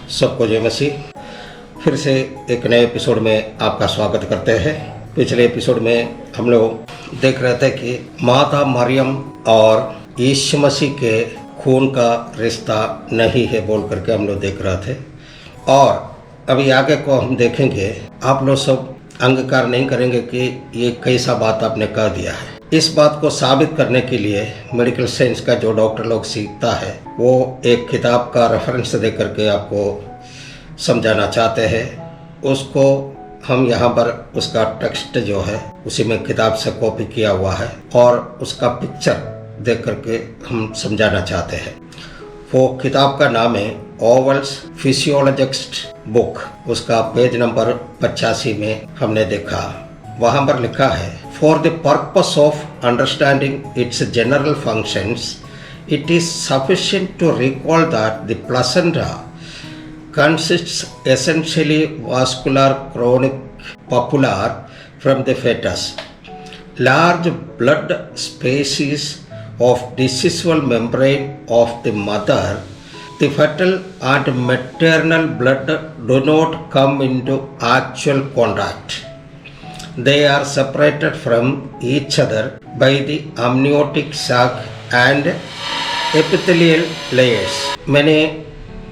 सबको जय मसीह। फिर से एक नए एपिसोड में आपका स्वागत करते हैं। पिछले एपिसोड में हम लोग देख रहे थे कि माता मरियम और यीशु मसीह के खून का रिश्ता नहीं है बोल करके हम लोग देख रहे थे, और अभी आगे को हम देखेंगे। आप लोग सब अंगीकार नहीं करेंगे कि ये कैसा बात आपने कह दिया है। इस बात को साबित करने के लिए मेडिकल साइंस का जो डॉक्टर लोग सीखता है वो एक किताब का रेफरेंस दे करके आपको समझाना चाहते हैं। उसको हम यहाँ पर उसका टेक्स्ट जो है उसी में किताब से कॉपी किया हुआ है और उसका पिक्चर देख करके हम समझाना चाहते हैं। वो किताब का नाम है ओवल्स फिजियोलॉजिस्ट बुक। उसका पेज नंबर 85 में हमने देखा, वहाँ पर लिखा है, For the purpose of understanding its general functions, it is sufficient to recall that the placenta consists essentially vascular chronic papilla from the fetus, large blood spaces of decidual membrane of the mother. The fetal and maternal blood do not come into actual contact. They are separated from each other by the amniotic sac and epithelial layers. मैंने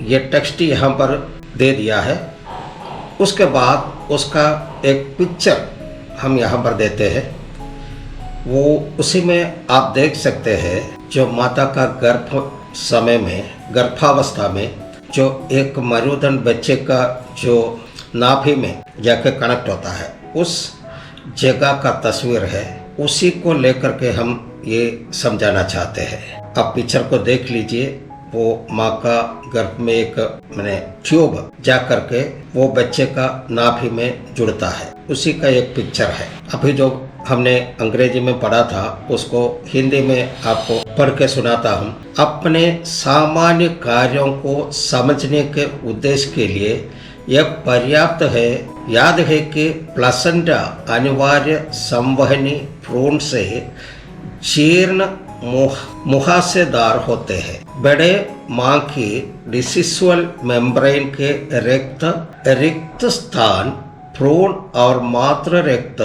ये text यहाँ पर दे दिया है। उसके बाद उसका एक पिक्चर हम यहाँ पर देते हैं। वो उसी में आप देख सकते हैं जो माता का गर्भावस्था में जो एक मरुदन बच्चे का जो नाभि में जाकर कनेक्ट होता है, उस जगह का तस्वीर है। उसी को लेकर के हम ये समझाना चाहते हैं। आप पिक्चर को देख लीजिए। वो माँ का गर्भ में एक ट्यूब जा करके वो बच्चे का नाभि में जुड़ता है, उसी का एक पिक्चर है। अभी जो हमने अंग्रेजी में पढ़ा था उसको हिंदी में आपको पढ़ के सुनाता हूँ। अपने सामान्य कार्यों को समझने के उद्देश्य के लिए यह पर्याप्त है। याद है कि प्लासेंटा अनिवार्य संवहनी भ्रूण से जीर्ण मुहासेदार होते हैं। बड़े मां की डिसिडुअल मेम्ब्रेन के रिक्त स्थान भ्रूण और मातृ रक्त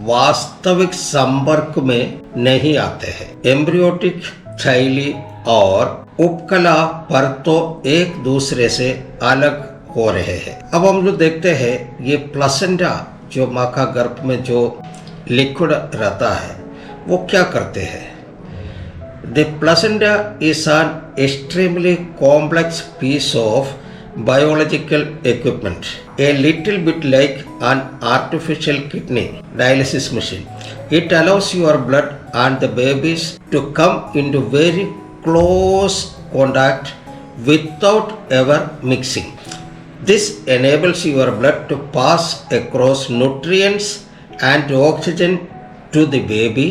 वास्तविक संपर्क में नहीं आते हैं। एम्ब्रियोटिक थैली और उपकला परतों एक दूसरे से अलग हो रहे हैं। अब हम लोग देखते हैं ये प्लासेंटा जो माँ का गर्भ में जो लिक्विड रहता है वो क्या करते हैं। The placenta is an extremely complex piece of biological equipment, a little bit like an artificial kidney dialysis machine. It allows your blood and the babies to come into very close contact without ever mixing. This enables your blood to pass across nutrients and oxygen to the baby,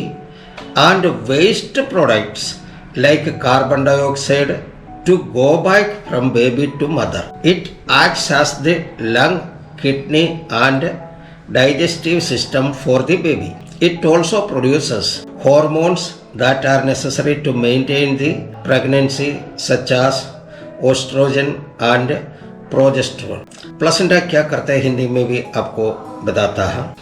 and waste products like carbon dioxide to go back from baby to mother. It acts as the lung, kidney and digestive system for the baby. It also produces hormones that are necessary to maintain the pregnancy, such as estrogen and progesterone. Placenta क्या करता है हिंदी में भी आपको बताता है।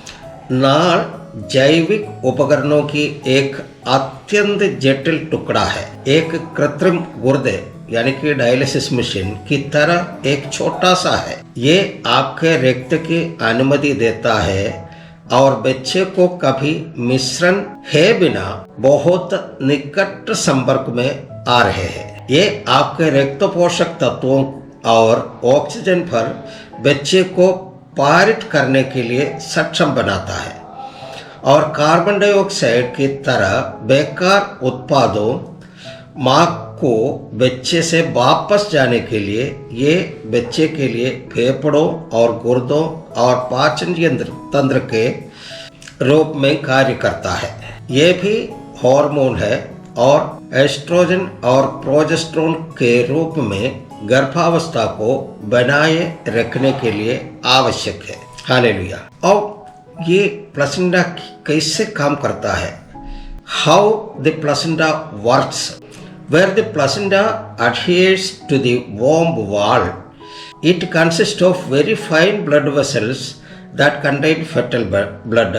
नाल जैविक उपकरणों की एक अत्यंत जटिल टुकड़ा है। एक कृत्रिम गुर्दे यानी कि डायलिसिस मशीन की तरह एक छोटा सा है। ये आपके रक्त की अनुमति देता है और बच्चे को कभी मिश्रण है बिना बहुत निकट संपर्क में आ रहे हैं। ये आपके रक्त पोषक तत्वों और ऑक्सीजन पर बच्चे को पारित करने के लिए सक्षम बनाता है और कार्बन डाइऑक्साइड की तरह बेकार उत्पादों माँ को बच्चे से वापस जाने के लिए ये बच्चे के लिए फेफड़ों और गुर्दों और पाचन तंत्र के रूप में कार्य करता है। ये भी हार्मोन है और एस्ट्रोजन और प्रोजेस्टेरोन के रूप में गर्भावस्था को बनाए रखने के लिए आवश्यक है। हालेलुया। अब ये प्लासेंटा कैसे काम करता है? How the placenta works? Where the placenta adheres to the womb wall, it consists of very fine blood vessels that contain fetal blood.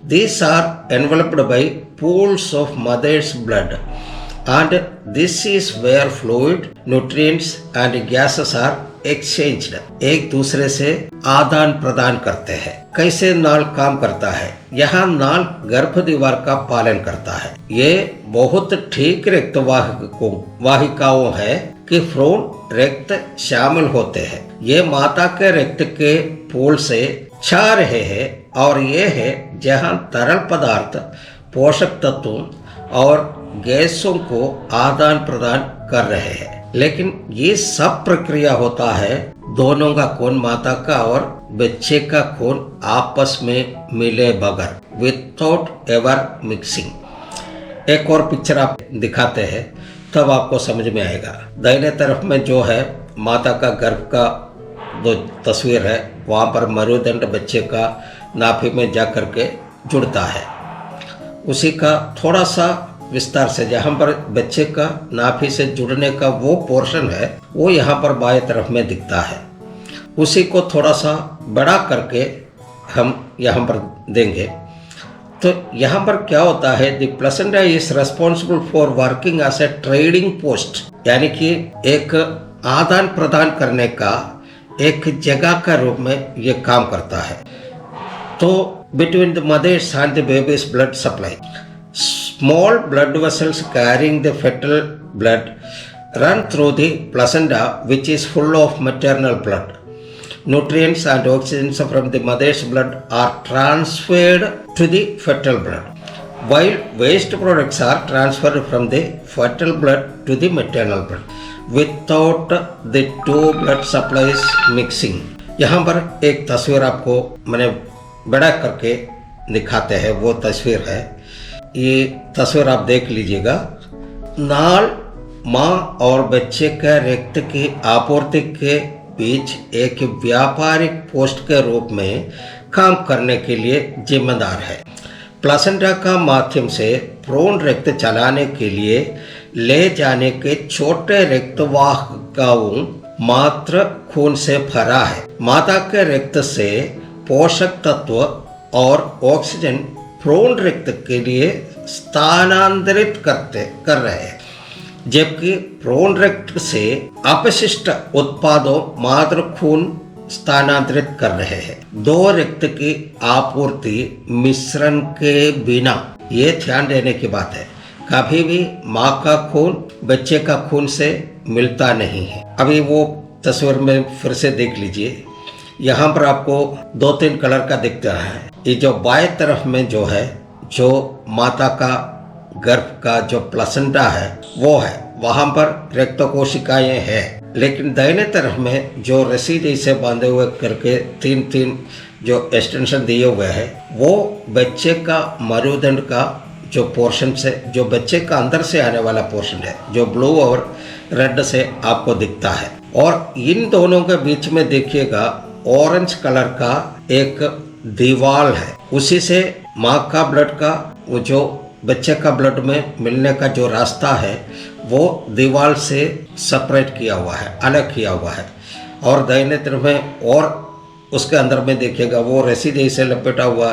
These are enveloped by pools of mother's blood, and this is where fluid, nutrients and gases are exchanged. एक दूसरे से आदान प्रदान करते हैं। कैसे नाल काम करता है? यहाँ नाल गर्भ दीवार का पालन करता है। ये बहुत ठीक रक्त वाहिकाओं है कि भ्रूण रक्त शामिल होते हैं। ये माता के रक्त के पूल से छा रहे हैं और ये है जहाँ तरल पदार्थ पोषक तत्वों और गैसों को आदान प्रदान कर रहे हैं। लेकिन ये सब प्रक्रिया होता है दोनों का खून, माता का और बच्चे का खून आपस में मिले बगैर, विदाउट एवर मिक्सिंग। एक और पिक्चर आप दिखाते हैं तब आपको समझ में आएगा। दाहिने तरफ में जो है माता का गर्भ का दो तस्वीर है, वहाँ पर मरुदंड बच्चे का नाभि में जा कर के जुड़ता है। उसी का थोड़ा सा विस्तार से जहाँ पर बच्चे का नाभि से जुड़ने का वो पोर्शन है वो यहाँ पर बाएं तरफ में दिखता है। उसी को थोड़ा सा बड़ा करके हम यहाँ पर देंगे तो यहाँ पर क्या होता है? The placenta is responsible for working as a trading post, यानी कि एक आदान प्रदान करने का एक जगह का रूप में ये काम करता है। तो between the mothers and the babies blood supply, small blood vessels carrying the fetal blood run through the placenta, which is full of maternal blood. Nutrients and oxygen from the mother's blood are transferred to the fetal blood, while waste products are transferred from the fetal blood to the maternal blood without the two blood supplies mixing. यहाँ पर एक तस्वीर आपको मैंने बड़ा करके दिखाते हैं, वो तस्वीर है। ये तस्वीर आप देख लीजिएगा। नाल माँ और बच्चे का रक्त की आपूर्ति के बीच एक व्यापारिक पोस्ट के रूप में काम करने के लिए जिम्मेदार है। प्लासेंटा का माध्यम से भ्रूण रक्त चलाने के लिए ले जाने के छोटे रक्तवाहिकाओं मात्र खून से भरा है। माता के रक्त से पोषक तत्व और ऑक्सीजन भ्रूण रक्त के लिए स्थानांतरित कर रहे हैं, जबकि भ्रूण रक्त से अपशिष्ट उत्पादों मात्र खून स्थानांतरित कर रहे हैं। दो रक्त की आपूर्ति मिश्रण के बिना, ये ध्यान देने की बात है, कभी भी माँ का खून बच्चे का खून से मिलता नहीं है। अभी वो तस्वीर में फिर से देख लीजिए। यहाँ पर आपको 2-3 कलर का दिखता है। ये जो बाएं तरफ में जो है, जो माता का गर्भ का जो प्लासेंटा है वो है, वहाँ पर रक्त कोशिकाएं हैं। लेकिन दाहिने तरफ में जो रस्सी जैसे बांधे हुए करके 3-3 जो एक्सटेंशन दिए हुए हैं, वो बच्चे का मरुदंड का जो पोर्शन से, जो बच्चे का अंदर से आने वाला पोर्शन है, जो ब्लू और रेड से आपको दिखता है। और इन दोनों के बीच में देखिएगा ऑरेंज कलर का एक दीवार है। उसी से माँ का ब्लड का, वो जो बच्चे का ब्लड में मिलने का जो रास्ता है वो दीवार से सेपरेट किया हुआ है, अलग किया हुआ है। और दाहिने तरफ में और उसके अंदर में देखिएगा वो रस्सी जैसे लपेटा हुआ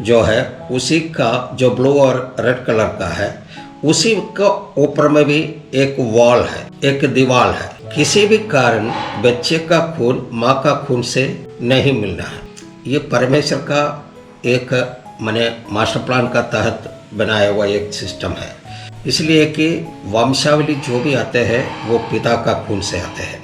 जो है, उसी का जो ब्लू और रेड कलर का है, उसी का ऊपर में भी एक वॉल है, एक दीवार है। किसी भी कारण बच्चे का खून माँ का खून से नहीं मिलना है। ये परमेश्वर का एक माने मास्टर प्लान का तहत बनाया हुआ एक सिस्टम है। इसलिए कि वंशावली जो भी आते हैं वो पिता का खून से आते हैं।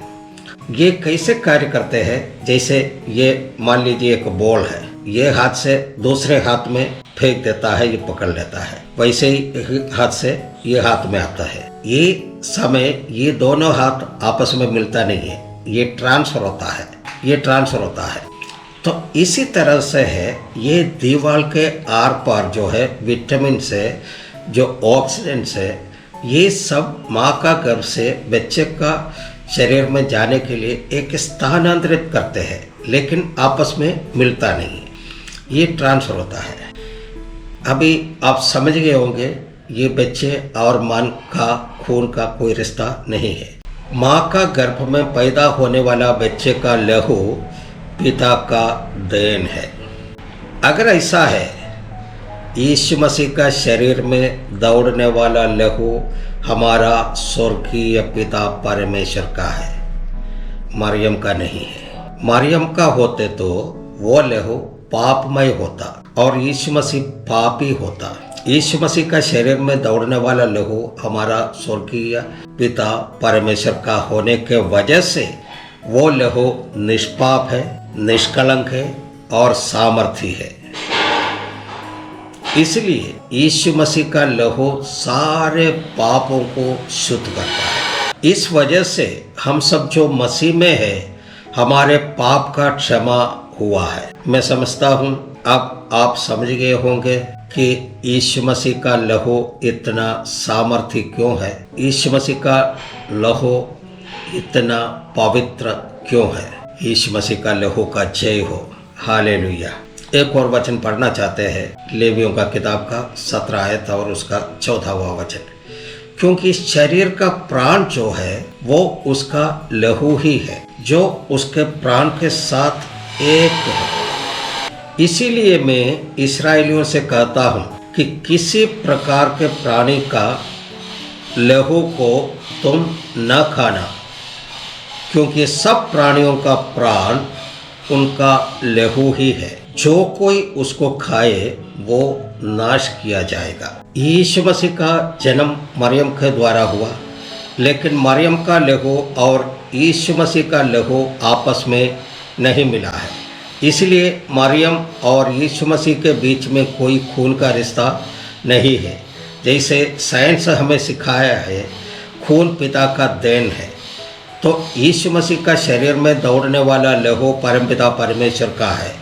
ये कैसे कार्य करते हैं? जैसे ये मान लीजिए एक बॉल है, ये हाथ से दूसरे हाथ में फेंक देता है, ये पकड़ लेता है, वैसे ही हाथ से ये हाथ में आता है। ये समय ये दोनों हाथ आपस में मिलता नहीं है, ये ट्रांसफर होता है, ये ट्रांसफर होता है। तो इसी तरह से है ये दीवार के आर पार जो है विटामिन से जो ऑक्सीडेंट्स है ये सब माँ का गर्भ से बच्चे का शरीर में जाने के लिए एक स्थानांतरित करते हैं, लेकिन आपस में मिलता नहीं, ये ट्रांसफर होता है। अभी आप समझ गए होंगे ये बच्चे और माँ का खून का कोई रिश्ता नहीं है। माँ का गर्भ में पैदा होने वाला बच्चे का लहू पिता का देन है। अगर ऐसा है यीशु मसीह का शरीर में दौड़ने वाला लहू हमारा स्वर्गीय पिता परमेश्वर का है, मरियम का नहीं है। मरियम का होते तो वो लहू पापमय होता और यीशु मसीह पापी होता। यीशु मसीह का शरीर में दौड़ने वाला लहू हमारा स्वर्गीय पिता परमेश्वर का होने के वजह से वो लहू निष्पाप है, निष्कलंक है और सामर्थी है। इसलिए यीशु मसीह का लहू सारे पापों को शुद्ध करता है। इस वजह से हम सब जो मसीह में है हमारे पाप का क्षमा हुआ है। मैं समझता हूँ अब आप समझ गए होंगे कि यीशु मसीह का लहू इतना सामर्थी क्यों है, यीशु मसीह का लहू इतना पवित्र क्यों है। यीशु मसीह का लहू का जय हो, हालेलुया। एक और वचन पढ़ना चाहते हैं, लेवियों का किताब का 17 आयत और उसका 4वां वचन। क्योंकि शरीर का प्राण जो है वो उसका लहू ही है जो उसके प्राण के साथ एक है। इसीलिए मैं इस्राएलियों से कहता हूँ कि किसी प्रकार के प्राणी का लहू को तुम न खाना, क्योंकि सब प्राणियों का प्राण उनका लहू ही है। जो कोई उसको खाए वो नाश किया जाएगा। यीशु मसीह का जन्म मरियम के द्वारा हुआ, लेकिन मरियम का लहू और यीशु मसीह का लहू आपस में नहीं मिला है। इसलिए मरियम और यीशु मसीह के बीच में कोई खून का रिश्ता नहीं है। जैसे साइंस हमें सिखाया है खून पिता का देन है, तो यीशु मसीह का शरीर में दौड़ने वाला लहू परमपिता परमेश्वर का है।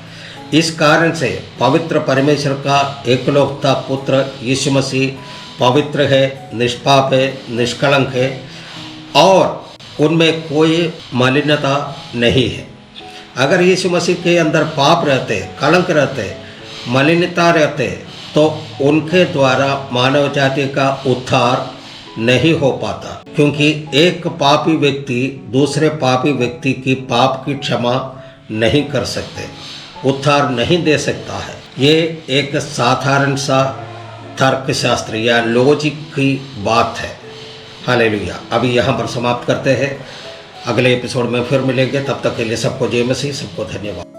इस कारण से पवित्र परमेश्वर का एकलौता पुत्र यीशु मसीह पवित्र है, निष्पाप है, निष्कलंक है और उनमें कोई मलिनता नहीं है। अगर यीशु मसीह के अंदर पाप रहते, कलंक रहते, मलिनता रहते तो उनके द्वारा मानव जाति का उद्धार नहीं हो पाता, क्योंकि एक पापी व्यक्ति दूसरे पापी व्यक्ति की पाप की क्षमा नहीं कर सकते, उद्धार नहीं दे सकता है। ये एक साधारण सा तर्कशास्त्र या लॉजिक की बात है। हालेलुया। अभी यहाँ पर समाप्त करते हैं, अगले एपिसोड में फिर मिलेंगे। तब तक के लिए सबको जय मसीह, सबको धन्यवाद।